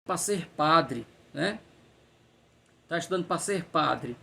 para ser padre, né? Está estudando para ser padre.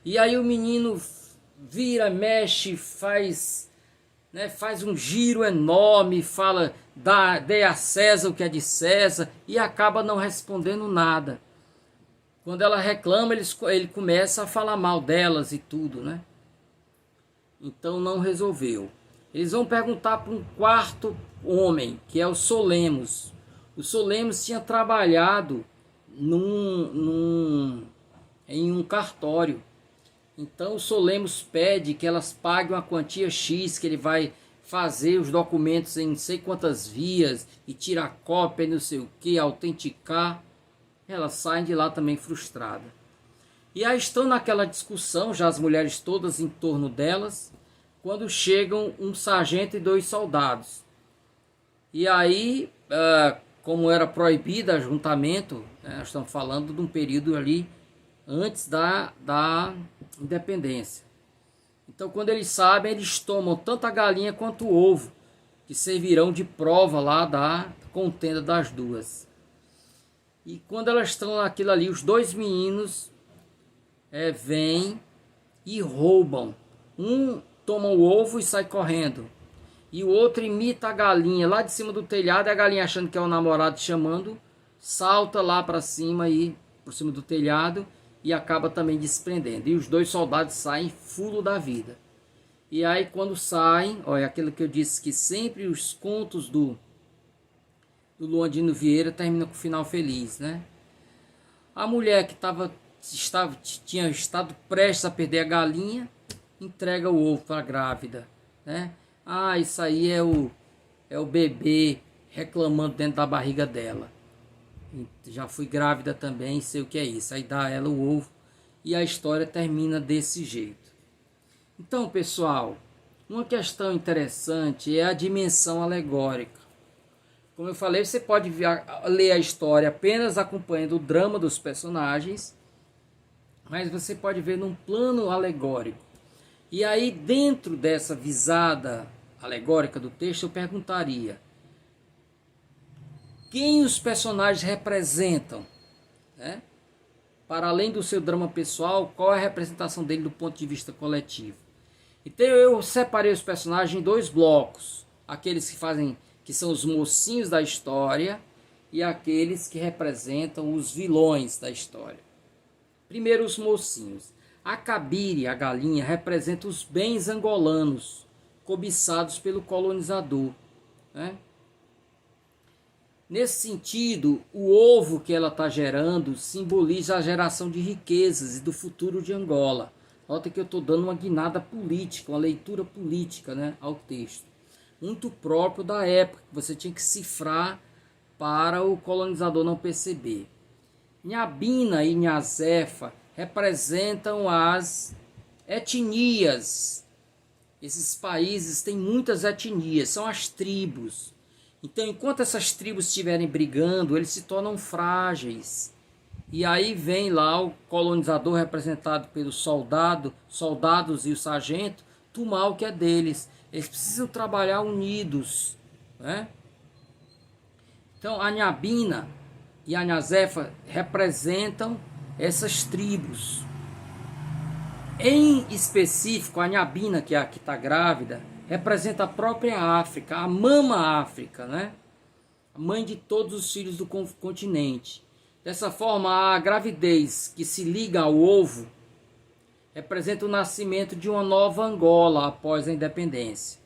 E aí o menino vira, mexe, faz, né, faz um giro enorme, fala, dê a César o que é de César, e acaba não respondendo nada. Quando ela reclama, ele começa a falar mal delas e tudo, né? Então não resolveu. Eles vão perguntar para um quarto homem, que é o Solemos. O Solemos tinha trabalhado em um cartório. Então o Solemos pede que elas paguem uma quantia X, que ele vai fazer os documentos em não sei quantas vias, e tirar cópia e não sei o que, autenticar. Elas saem de lá também frustradas. E aí estão naquela discussão, já as mulheres todas em torno delas, quando chegam um sargento e 2 soldados. E aí, como era proibido ajuntamento, né, nós estamos falando de um período ali antes da independência. Então, quando eles sabem, eles tomam tanto a galinha quanto o ovo, que servirão de prova lá da contenda das duas. E quando elas estão naquilo ali, os 2 meninos vêm e roubam. Um toma o ovo e sai correndo. E o outro imita a galinha lá de cima do telhado, e a galinha, achando que é o namorado chamando, salta lá para cima e por cima do telhado e acaba também desprendendo. E os 2 soldados saem fulo da vida. E aí quando saem, olha, aquilo que eu disse, que sempre os contos do Luandino Vieira terminam com final feliz, né? A mulher que tinha estado prestes a perder a galinha, entrega o ovo para a grávida, né? Ah, isso aí é o bebê reclamando dentro da barriga dela. Já fui grávida também, sei o que é isso. Aí dá ela o ovo e a história termina desse jeito. Então, pessoal, uma questão interessante é a dimensão alegórica. Como eu falei, você pode ler a história apenas acompanhando o drama dos personagens, mas você pode ver num plano alegórico. E aí, dentro dessa visada alegórica do texto, eu perguntaria: quem os personagens representam? Né? Para além do seu drama pessoal, qual é a representação dele do ponto de vista coletivo? Então eu separei os personagens em 2 blocos. Aqueles que são os mocinhos da história, e aqueles que representam os vilões da história. Primeiro, os mocinhos. A cabire, a galinha, representa os bens angolanos, cobiçados pelo colonizador, né? Nesse sentido, o ovo que ela está gerando simboliza a geração de riquezas e do futuro de Angola. Nota que eu estou dando uma guinada política, uma leitura política, né, ao texto. Muito próprio da época, que você tinha que cifrar para o colonizador não perceber. Nhambina e Nhazefa representam as etnias. Esses países têm muitas etnias, são as tribos. Então, enquanto essas tribos estiverem brigando, eles se tornam frágeis. E aí vem lá o colonizador, representado pelos soldados e o sargento, tomar o que é deles. Eles precisam trabalhar unidos, né? Então, a Nhambina e a Nhazefa representam essas tribos. Em específico, a Nhambina, que é a que está grávida, representa a própria África, a mama África, né? A mãe de todos os filhos do continente. Dessa forma, a gravidez que se liga ao ovo representa o nascimento de uma nova Angola após a independência.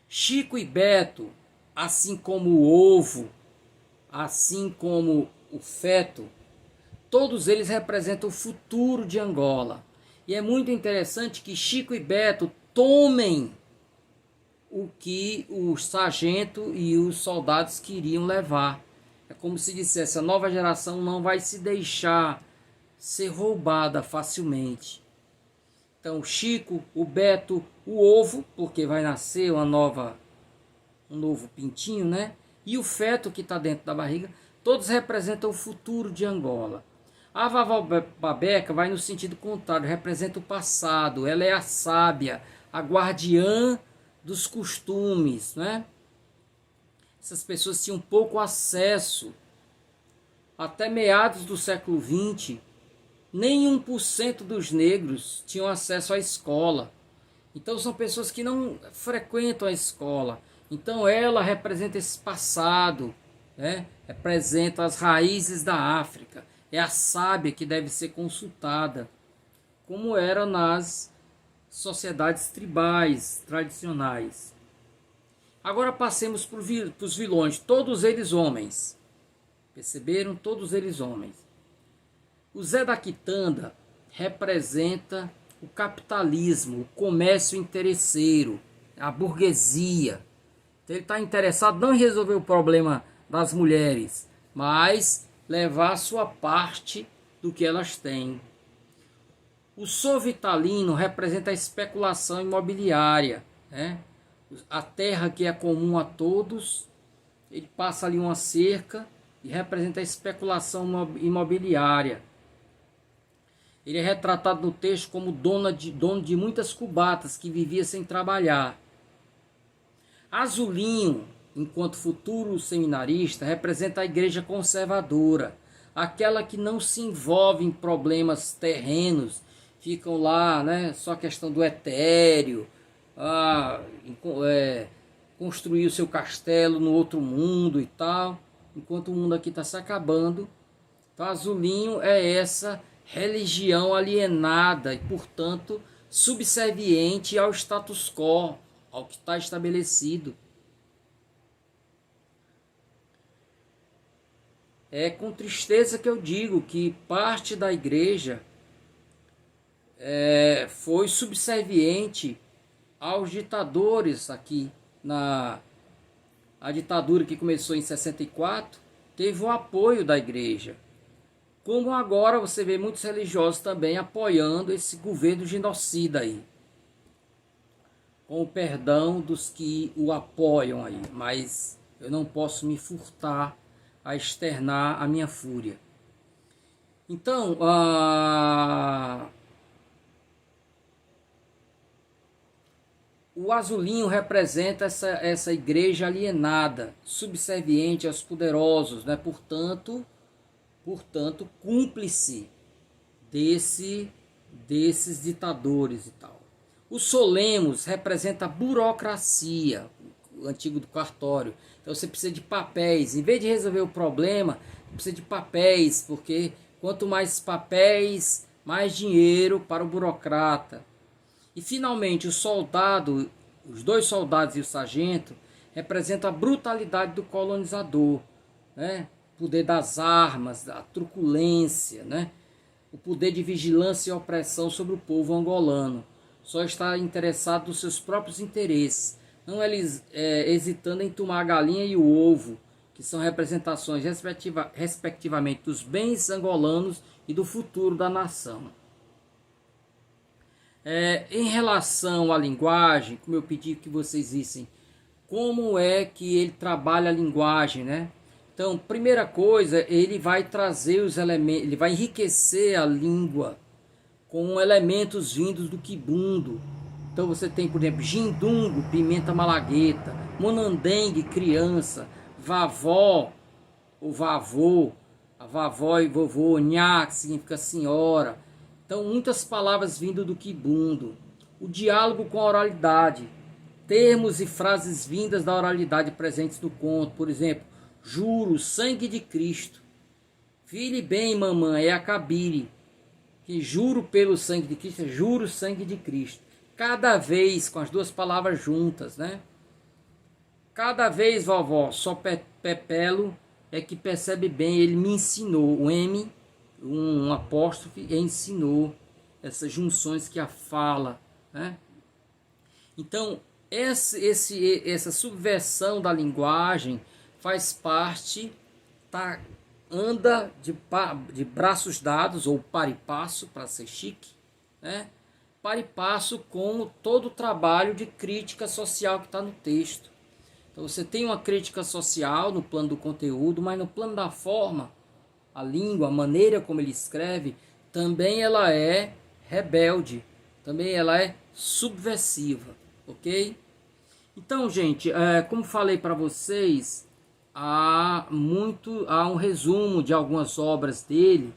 Chico e Beto, assim como o ovo, assim como o feto, todos eles representam o futuro de Angola. E é muito interessante que Chico e Beto tomem o que o sargento e os soldados queriam levar. É como se dissesse: a nova geração não vai se deixar ser roubada facilmente. Então, Chico, o Beto, o ovo, porque vai nascer um novo pintinho, né? E o feto que está dentro da barriga, todos representam o futuro de Angola. A Vavá Babeca vai no sentido contrário, representa o passado. Ela é a sábia, a guardiã dos costumes, né? essas pessoas tinham pouco acesso. Até meados do século XX, nem 1% dos negros tinham acesso à escola. Então são pessoas que não frequentam a escola. Então ela representa esse passado, né? Representa as raízes da África. É a sábia que deve ser consultada, como era nas sociedades tribais tradicionais. Agora passemos para os vilões, todos eles homens. Perceberam? Todos eles homens. O Zé da Quitanda representa o capitalismo, o comércio interesseiro, a burguesia. Então ele está interessado não em resolver o problema das mulheres, mas levar a sua parte do que elas têm. O Sor Vitalino representa a especulação imobiliária, né? A terra que é comum a todos, ele passa ali uma cerca e representa a especulação imobiliária. Ele é retratado no texto como dono de muitas cubatas que vivia sem trabalhar. Azulinho, enquanto futuro seminarista, representa a igreja conservadora, aquela que não se envolve em problemas terrenos, ficam lá, né, só questão do etéreo, construir o seu castelo no outro mundo e tal, enquanto o mundo aqui está se acabando. Então Azulinho é essa religião alienada e, portanto, subserviente ao status quo, ao que está estabelecido. É com tristeza que eu digo que parte da igreja foi subserviente aos ditadores aqui. A ditadura que começou em 64 teve o apoio da igreja. Como agora você vê muitos religiosos também apoiando esse governo genocida aí. Com o perdão dos que o apoiam aí. Mas eu não posso me furtar a externar a minha fúria. Então, o Azulinho representa essa igreja alienada, subserviente aos poderosos, né? Portanto, cúmplice desses ditadores e tal. O Solemos representa a burocracia, o antigo do cartório. Então você precisa de papéis. Em vez de resolver o problema, precisa de papéis, porque quanto mais papéis, mais dinheiro para o burocrata. E finalmente o soldado, os dois soldados e o sargento, representam a brutalidade do colonizador, né? O poder das armas, a truculência, né? O poder de vigilância e opressão sobre o povo angolano. Só está interessado nos seus próprios interesses, não eles hesitando em tomar a galinha e o ovo, que são representações respectivamente dos bens angolanos e do futuro da nação. Em relação à linguagem, como eu pedi que vocês vissem, como é que ele trabalha a linguagem, né? Então, primeira coisa, ele vai trazer os elementos, ele vai enriquecer a língua com elementos vindos do quibundo. Então você tem, por exemplo, jindungo, pimenta malagueta, monandengue, criança, vavó, ou vavô, a vavó e vovô, nha, que significa senhora. Então, muitas palavras vindo do quibundo. O diálogo com a oralidade, termos e frases vindas da oralidade presentes no conto, por exemplo, juro, sangue de Cristo. Filhe bem, mamãe, é a cabire. Que juro pelo sangue de Cristo, juro sangue de Cristo. Cada vez, com as duas palavras juntas, né? Cada vez, vovó, só Pepelo é que percebe bem, ele me ensinou. O M, um apóstrofe, ensinou essas junções que a fala, né? Então, essa subversão da linguagem faz parte, anda de braços dados, ou par e passo, para ser chique, né? Par e passo com todo o trabalho de crítica social que está no texto. Então você tem uma crítica social no plano do conteúdo, mas no plano da forma, a língua, a maneira como ele escreve, também ela é rebelde, também ela é subversiva, ok? Então, gente, como falei para vocês, há um resumo de algumas obras dele,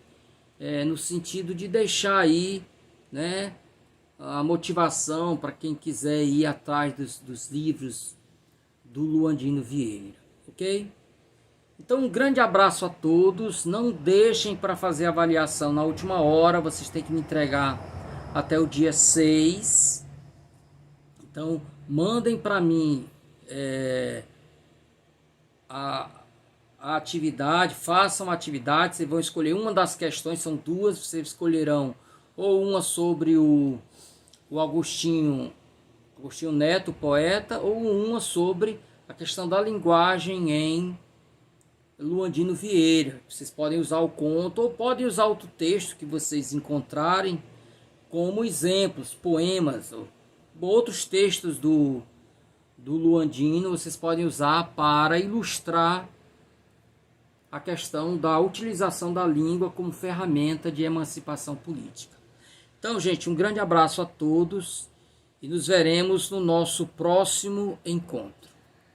no sentido de deixar aí, né, a motivação para quem quiser ir atrás dos livros do Luandino Vieira, ok? Então, um grande abraço a todos. Não deixem para fazer a avaliação na última hora. Vocês têm que me entregar até o dia 6. Então, mandem para mim a atividade. Façam a atividade. Vocês vão escolher uma das questões. São duas. Vocês escolherão ou uma sobre o Agostinho Neto, poeta, ou uma sobre a questão da linguagem em Luandino Vieira. Vocês podem usar o conto ou podem usar outro texto que vocês encontrarem como exemplos, poemas, ou outros textos do Luandino. Vocês podem usar para ilustrar a questão da utilização da língua como ferramenta de emancipação política. Então, gente, um grande abraço a todos e nos veremos no nosso próximo encontro.